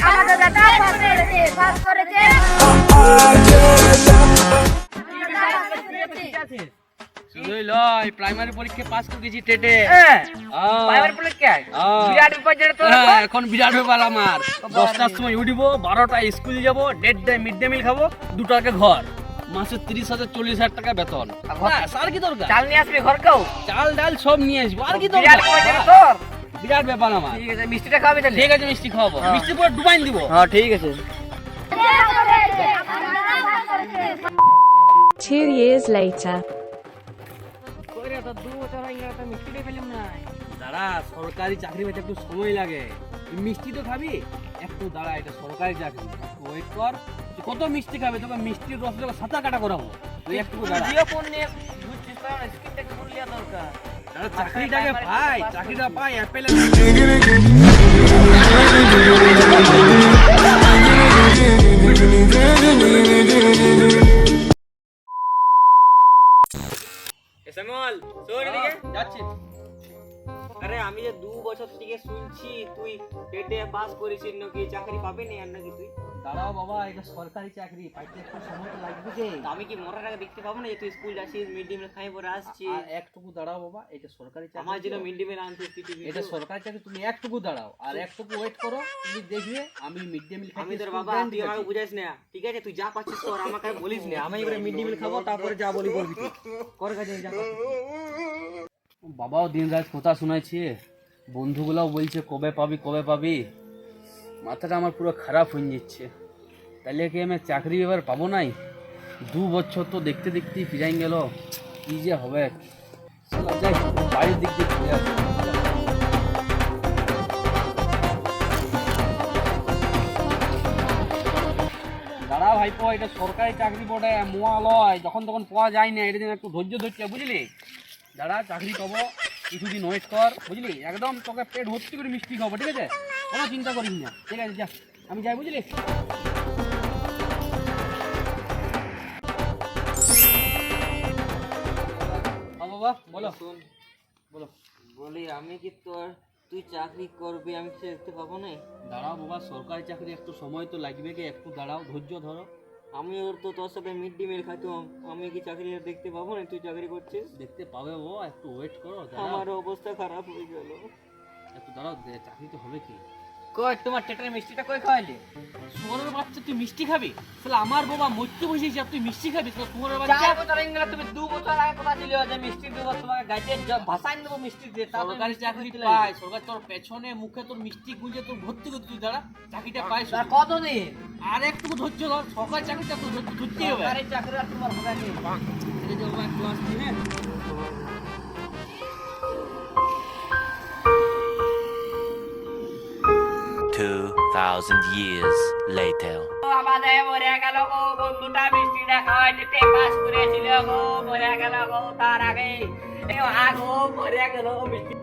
আমাদের দাদা পাস করেছে শুধুই লয় প্রাইমারি পরীক্ষা পাস করে গেছি টেটে। প্রাইমারি পরীক্ষায় বিরাট বিপদ যেটা তো এখন বিরাট ব্যাপার আমার। 10টার সময় উঠিব, 12টায় স্কুল যাব, 1:30টায় মিড ডে মিল খাবো, 2টাকে ঘর। মাসে 30,000 40,000 টাকা বেতন। আর কি দরকার? চাল নিয়ে আসবি ঘর কেউ চাল ডাল সব নিয়ে আসবো, আর কি বিরাট দরকার? বিপদ যেটা তোর। বিরাট ব্যাপার আমার। ঠিক আছে মিষ্টিটা খাবি তাহলে? ঠিক আছে মিষ্টি খাওয়াবো, মিষ্টি পুরো ডুবাইন দিব। হ্যাঁ ঠিক আছে। 2 years later. দাঁড়া, সরকারি চাকরি পেতে একটু সময় লাগে। তুই মিষ্টি তো খাবি, একটু দাঁড়া, এটা সরকারি চাকরি, একটু ওয়েট কর। তুই কত মিষ্টি খাবি? তোকে মিষ্টির রস তোকে সাঁতার কাটা করাবো, তুই একটু দাঁড়া। জিও ফোন নিয়ে ঘুরছিস তো স্ক্রিনটা একটু খুলে দেওয়া দরকার। দাঁড়া, চাকরিটাকে পাই, চাকরিটা পাই অ্যাপেলে। শ্যামল শোন এদিকে। যাচ্ছি। আরে আমি যে 2 বছর থেকে শুনছি তুই টেটে পাস করেছিস নাকি চাকরি পাবি না আর নাকি তুই। দাঁড়াও বাবা, এটা সরকারি চাকরি, পাইতে একটু সময় তো লাগবে যে। তা আমি কি মরার আগে দেখতে পাবো না যে তুই স্কুল যাচ্ছিস মিড ডে মিল খাই পরে আসছিস। আর একটুকু দাঁড়াও বাবা, এটা সরকারি চাকরি। আমার জন্য মিড ডে মিল আনছিস কিছু এটা সরকারি চাকরি, তুমি একটুকু দাঁড়াও আর একটুকু ওয়েট করো, তুমি দেখবে আমি মিড ডে মিল খাই। আমি তোর বাবা, তুই আমাকে বুঝাইস না ঠিক আছে? তুই যা পাচ্ছিস কর, আমাকে আর বলিস না। আমি এবারে মিড ডে মিল খাবো, তারপরে যা বলি করবি তুই। কর কাজে যা পাচ্ছিস। বাবাও দিন রাত কথা শোনাইছে, বন্ধুগুলাও বলছে কবে পাবি কবে পাবি। মাথাটা আমার পুরো খারাপ হয়ে যাচ্ছে। তাহলে কি আমি চাকরি এবার পাবো নাই? 2 বছর তো দেখতে দেখতেই ফিরাই গেল, কি যে হবে। চলো যাই, বাড়ির দিক দিয়ে ফিরে আসি। দাঁড়াও ভাইপো, এটা সরকারি চাকরি বটে, মোয়া লয়, যখন তখন পাওয়া যায় না। এটা যেন একটু ধৈর্য ধরছে, বুঝলি? দাঁড়া, চাকরি পাবো, কিছুদিন ওয়েট কর, বুঝলি? একদম তোকে পেট ভর্তি করে মিষ্টি খাবো, ঠিক আছে? কোনো চিন্তা করিস না, ঠিক আছে? যা, আমি যাই, বুঝলি? বাবা বলো, শোন বলো। বলি আমি কি তোর তুই চাকরি করবি আমি কি দেখতে পাবো না? দাঁড়াও বাবা, সরকারি চাকরি একটু সময় তো লাগবে, কি একটু দাঁড়াও, ধৈর্য ধরো। আমি ওর তো তোর সাথে মিড ডে মিল খাইতাম, আমি কি চাকরি আর দেখতে পাবো না? তুই চাকরি করছিস, দেখতে পাবে ও, একটু ওয়েট করো, দাঁড়াও, আমার অবস্থা খারাপ হয়ে গেল। একটু দাঁড়াও, চাকরি তো হবে কি? কই তোমার টেটার মিষ্টিটা কই খাওয়াইলি? শুয়োরের বাচ্চা, তুই মিষ্টি খাবি? তাহলে আমার বাবা মরতে বসেছি আর তুই মিষ্টি খাবি? তো শুয়োরের বাচ্চা। 4 বছর হয়ে গেল, তুমি 2 বছর আগে কথা ছিল যে মিষ্টি দেবো তোমাকে, গাইতে ভাষাই দেবো মিষ্টি দিয়ে। সরকারি চাকরি পাই, সরকার তোর পেছনে মুখে তোর মিষ্টি গুঁজে তোর ভর্তি করতে, তুই দাঁড়া, চাকরিটা পাই। আর কতদিন? আর একটু ধৈর্য ধর, সরকারি চাকরিটা তো ধরতেই হবে। সরকারি চাকরি আর তোমার হবে কি? এই যে বাবা, একটু আসছি, হ্যাঁ? 2,000 years later. আমাদের মরে গেল গো বন্ধুটা, মিষ্টিটা খাওয়াই দিতে পাস করেছিল গো, মরে গেল গো তার আগে। আগো মরে গেল মিষ্টি।